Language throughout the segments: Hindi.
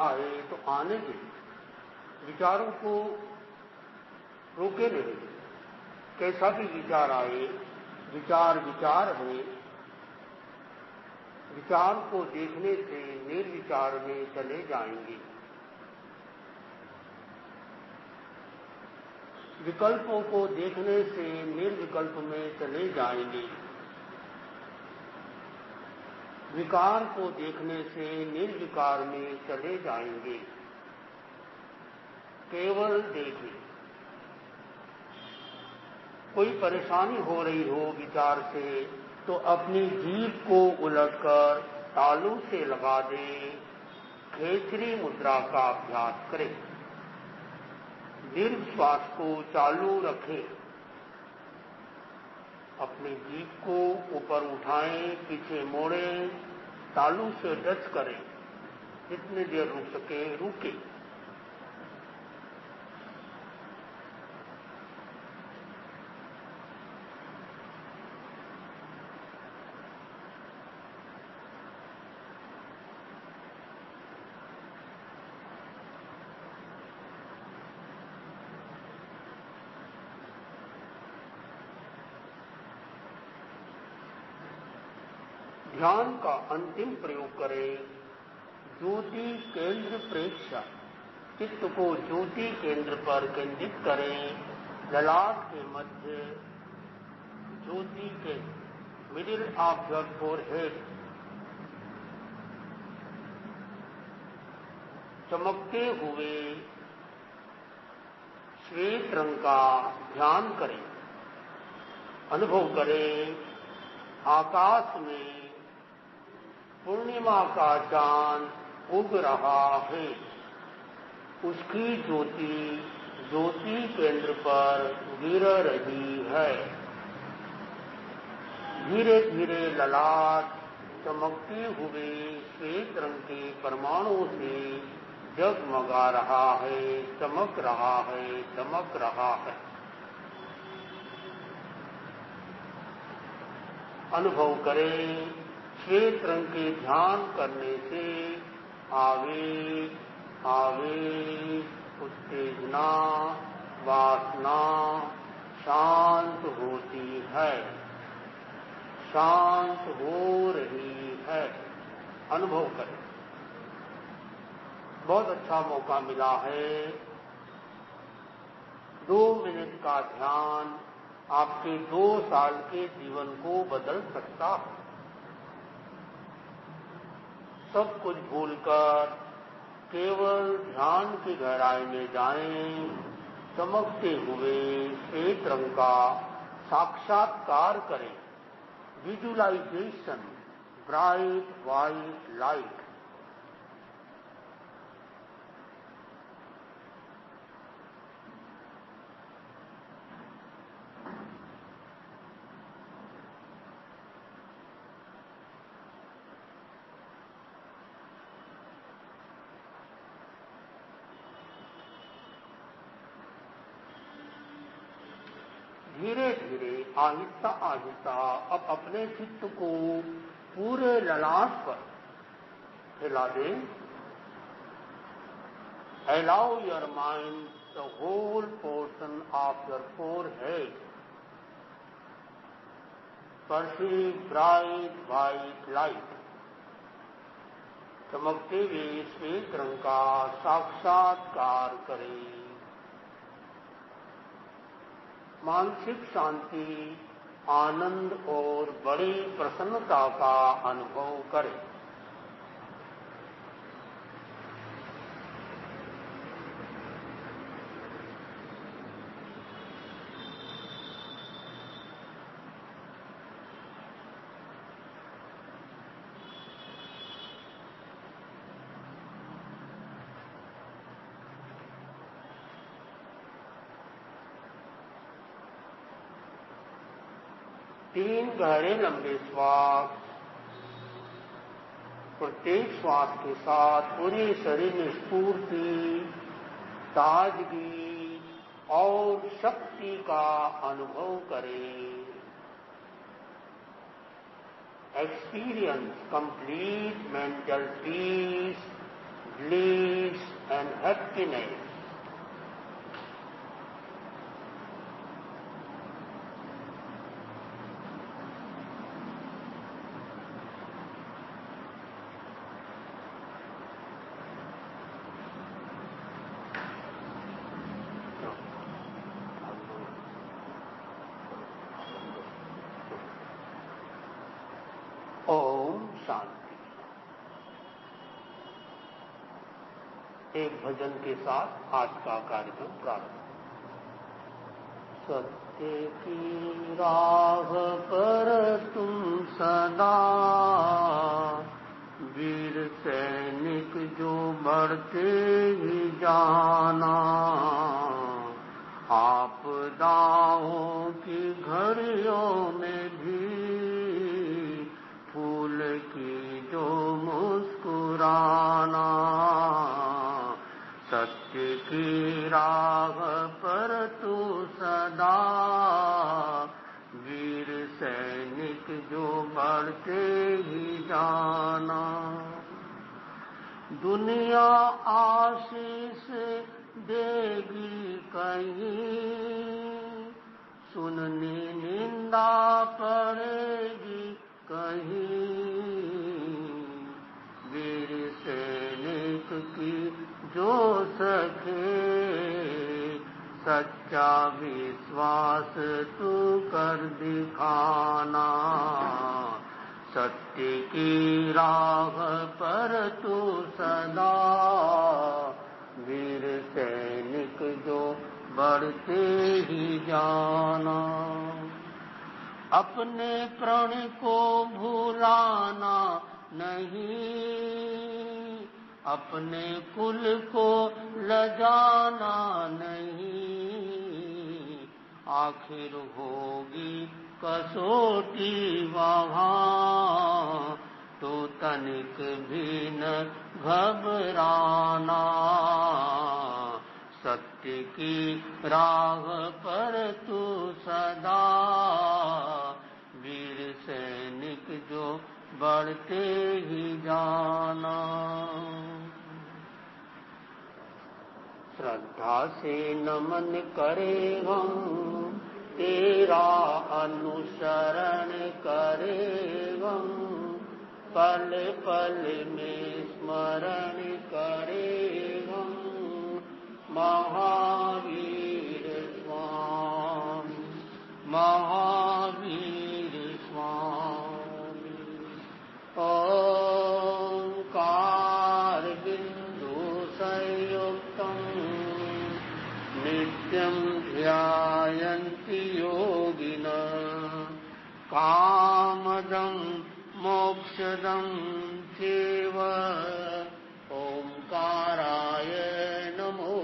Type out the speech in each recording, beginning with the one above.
आए तो आने दे, विचारों को रोके नहीं। कैसा भी विचार आए, विचार विचार है। विचार को देखने से निर्विचार में चले जाएंगे। विकल्पों को देखने से निर्विकल्प में चले जाएंगे। विकार को देखने से निर्विकार में चले जाएंगे। केवल देखें। कोई परेशानी हो रही हो विचार से तो अपनी जीभ को उलटकर तालू से लगा दें। खेचरी मुद्रा का अभ्यास करें। दीर्घ श्वास को चालू रखें। अपनी जीभ को ऊपर उठाएं, पीछे मोड़ें, तालू से टच करें। जितनी देर रुक सके रुके। ध्यान का अंतिम प्रयोग करें। ज्योति केंद्र प्रेक्षा। चित्त को ज्योति केंद्र पर केंद्रित करें। ललाट के मध्य ज्योति के मिडिल ऑफ योर फोरहेड चमकते हुए श्वेत रंग का ध्यान करें। अनुभव करें आकाश में पूर्णिमा का चांद उग रहा है। उसकी ज्योति ज्योति केंद्र पर गिर रही है। धीरे धीरे ललाट चमकते हुए श्वेत रंग के परमाणुओं से जगमगा रहा है, चमक रहा है, चमक रहा है। अनुभव करें श्वेत रंग के ध्यान करने से आवेग आवेग उत्तेजना वासना शांत होती है, शांत हो रही है। अनुभव करें। बहुत अच्छा मौका मिला है। 2 मिनट का ध्यान आपके 2 साल के जीवन को बदल सकता है। सब कुछ भूलकर केवल ध्यान की गहराई में जाएं। चमकते हुए श्वेत रंग का साक्षात्कार करें। Visualisation, bright white light. धीरे धीरे आहिस्ता आहिस्ता अब अपने चित्त को पूरे ललाट पर फैला दें। Allow your mind the whole portion of your forehead. Perceive bright white light. चमकते हुए श्वेत रंग का साक्षात्कार करें। मानसिक शांति, आनंद और बड़ी प्रसन्नता का अनुभव करें। तीन गहरे लंबे श्वास। प्रत्येक श्वास के साथ पूरे शरीर में स्फूर्ति, ताजगी और शक्ति का अनुभव करें। Experience complete mental peace, bliss and happiness. Om Shanti. एक भजन के साथ आज का कार्यक्रम प्रारंभ। सत्य की राह पर तुम सदा वीर सैनिक जो बढ़ते ही जाना, आपदाओं की घड़ियों में भी फूल की जो मुस्कुराना, सत्य की राह पर तू सदा वीर सैनिक जो बढ़ते ही जाना। दुनिया आशीष देगी कहीं, सुननी निंदा पड़ेगी कहीं, वीर सैनिक की जो सखे सच्चा विश्वास तू कर दिखाना, सत्य की राह पर तू सदा वीर सैनिक जो बढ़ते ही जाना। अपने प्रण को भुलाना नहीं, अपने कुल को लजाना नहीं, आखिर होगी कसौटी वहाँ, तो तनिक भी न घबराना, सत्य की राह पर तू सदा वीर सैनिक जो बढ़ते ही जाना। श्रद्धा से नमन करे हम तेरा अनुसरण करे हम, पल पल में स्मरण करे हम, महावीर स्वामी महावीर स्वामी। ओंकार बिंदु संयुक्तम नित्यं ध्यायन्ति योगिनः, कामदं मोक्षदं चैव ओंकाराय नमो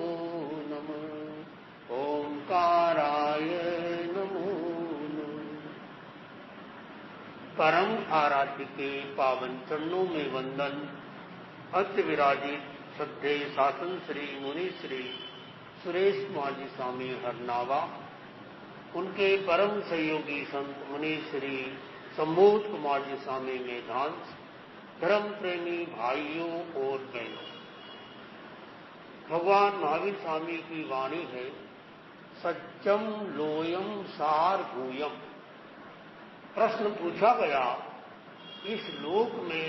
नमः। ओंकाराय नमो नमः। परम आराध्य के पावन चरणों में वंदन। अत्य विराजित श्रद्धेय शासन श्री मुनि श्री सुरेश माजी स्वामी हरनावा, उनके परम सहयोगी संत मुनि श्री सम्मोद कुमार जी स्वामी मेधांश, धर्म प्रेमी भाइयों और बहनों, भगवान महावीर स्वामी की वाणी है, सत्यम लोयम सार भूयम। प्रश्न पूछा गया, इस लोक में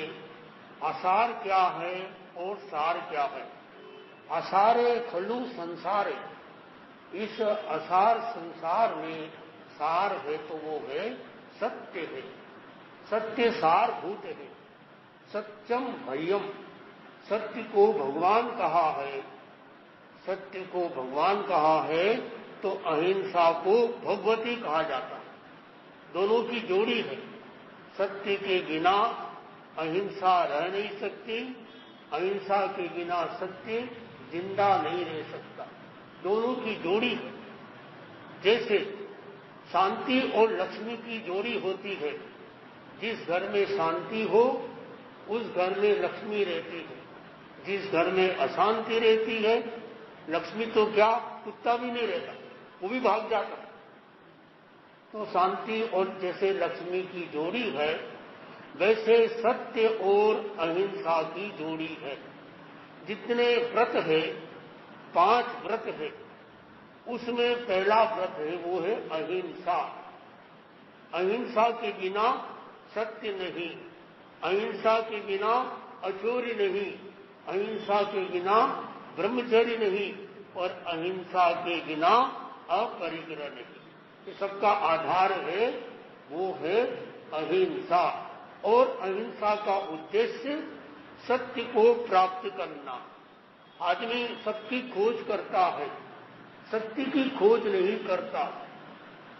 असार क्या है और सार क्या है? असारे खलु संसारे, इस असार संसार में सार है तो वो है सत्य है, सत्य सार भूत है। सत्यम भयम, सत्य को भगवान कहा है, सत्य को भगवान कहा है तो अहिंसा को भगवती कहा जाता है। दोनों की जोड़ी है। सत्य के बिना अहिंसा रह नहीं सकती, अहिंसा के बिना सत्य जिंदा नहीं रह सकता। दोनों की जोड़ी है। जैसे शांति और लक्ष्मी की जोड़ी होती है, जिस घर में शांति हो उस घर में लक्ष्मी रहती है, जिस घर में अशांति रहती है लक्ष्मी तो क्या, कुत्ता भी नहीं रहता, वो भी भाग जाता। तो शांति और जैसे लक्ष्मी की जोड़ी है, वैसे सत्य और अहिंसा की जोड़ी है। जितने व्रत है, 5 व्रत है, उसमें पहला व्रत है वो है अहिंसा। अहिंसा के बिना सत्य नहीं, अहिंसा के बिना अचोरी नहीं, अहिंसा के बिना ब्रह्मचर्य नहीं और अहिंसा के बिना अपरिग्रह नहीं। ये सबका आधार है वो है अहिंसा। और अहिंसा का उद्देश्य सत्य को प्राप्त करना। आदमी सबकी खोज करता है, सत्य की खोज नहीं करता।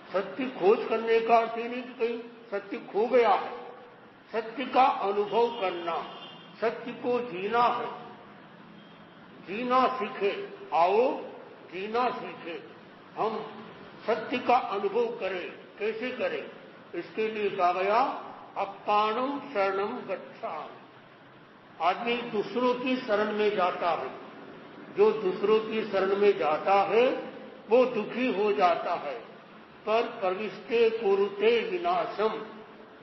सत्य खोज करने का अर्थ ही नहीं कि कहीं सत्य खो गया है। सत्य का अनुभव करना, सत्य को जीना है। जीना सीखे, आओ जीना सीखे। हम सत्य का अनुभव करें। कैसे करें? इसके लिए कहा गया अप्पाणम शरणम गच्छामि। आदमी दूसरों की शरण में जाता है। जो दूसरों की शरण में जाता है वो दुखी हो जाता है। पर प्रविष्टे कुरुते विनाशम,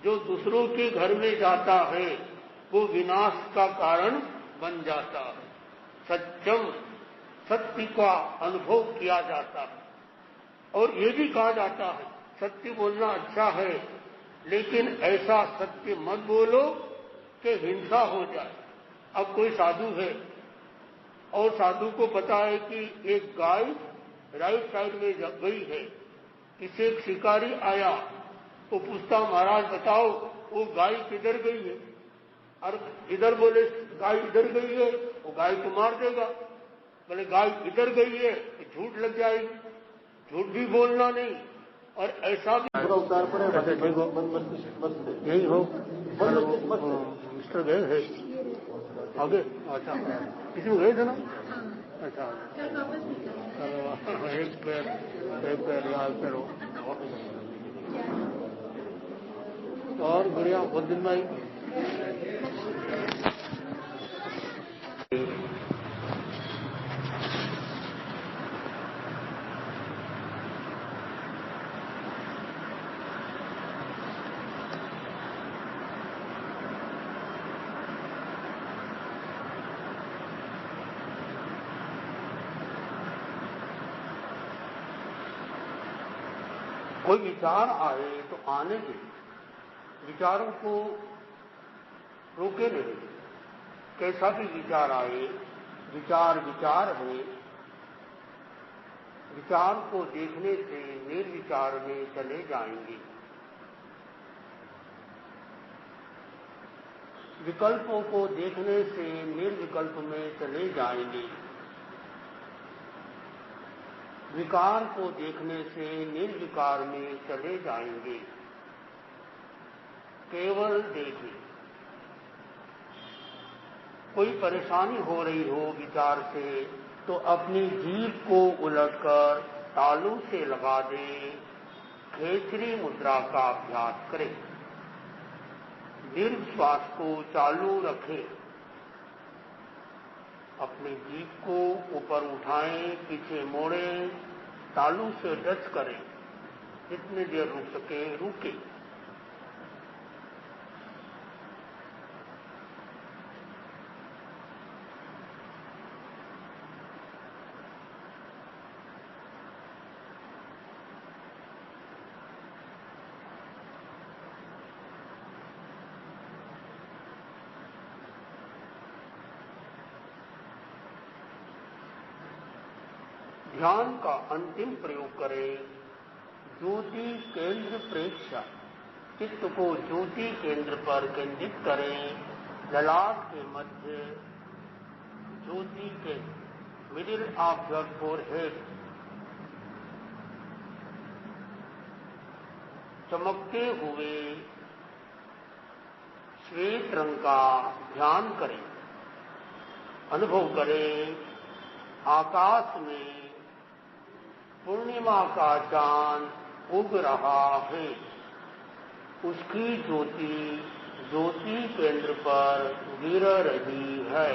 जो दूसरों के घर में जाता है वो विनाश का कारण बन जाता है। सत्यम, सत्य का अनुभव किया जाता है। और ये भी कहा जाता है सत्य बोलना अच्छा है, लेकिन ऐसा सत्य मत बोलो कि हिंसा हो जाए। अब कोई साधु है और साधु को पता है कि एक गाय राइट साइड में जग गई है। किसी एक शिकारी आया तो पूछता, महाराज बताओ वो गाय किधर गई है? और इधर बोले गाय इधर गई है, वो गाय को मार देगा। बोले गाय इधर गई है तो झूठ लग जाएगी, झूठ भी बोलना नहीं। और ऐसा भी उतार पड़े यही हो। मिस्टर गए है आगे? अच्छा, इसमें गए थे ना? अच्छा, एक पैर याद करो। और बढ़िया, बहुत दिन में आई। कोई विचार आए तो आने दे, विचारों को रोके नहीं। कैसा भी विचार आए, विचार विचार है। विचार को देखने से निर्विचार में चले जाएंगे। विकल्पों को देखने से निर्विकल्प में चले जाएंगे। विकार को देखने से निर्विकार में चले जाएंगे। केवल देखें। कोई परेशानी हो रही हो विचार से तो अपनी जीभ को उलटकर तालू से लगा दे। खेचरी मुद्रा का अभ्यास करें। दीर्घ श्वास को चालू रखें। अपनी जीभ को ऊपर उठाएं, पीछे मोड़ें, तालू से टच करें। जितनी देर रुक सके रुके। ध्यान का अंतिम प्रयोग करें। ज्योति केंद्र प्रेक्षा। चित्त को ज्योति केंद्र पर केंद्रित करें। ललाट के मध्य ज्योति के मिडिल ऑफ योर फोरहेड चमकते हुए श्वेत रंग का ध्यान करें। अनुभव करें आकाश में पूर्णिमा का चांद उग रहा है। उसकी ज्योति ज्योति केंद्र पर गिर रही है।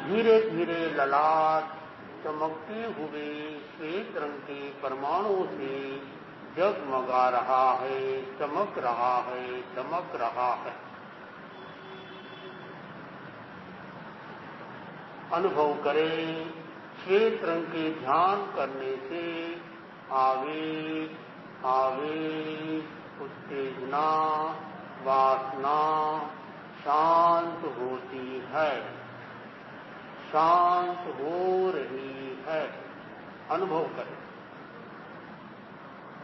धीरे धीरे ललाट चमकते हुए श्वेत रंग के परमाणुओं से जगमगा रहा है, चमक रहा है, चमक रहा है। अनुभव करें। श्वेत रंग के ध्यान करने से आवेग, आवेग, उत्तेजना, वासना शांत होती है, शांत हो रही है। अनुभव करें।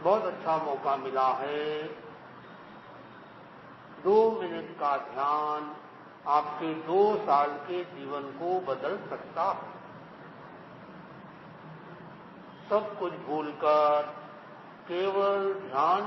बहुत अच्छा मौका मिला है। 2 मिनट का ध्यान आपके 2 साल के जीवन को बदल सकता है। सब कुछ भूलकर केवल ध्यान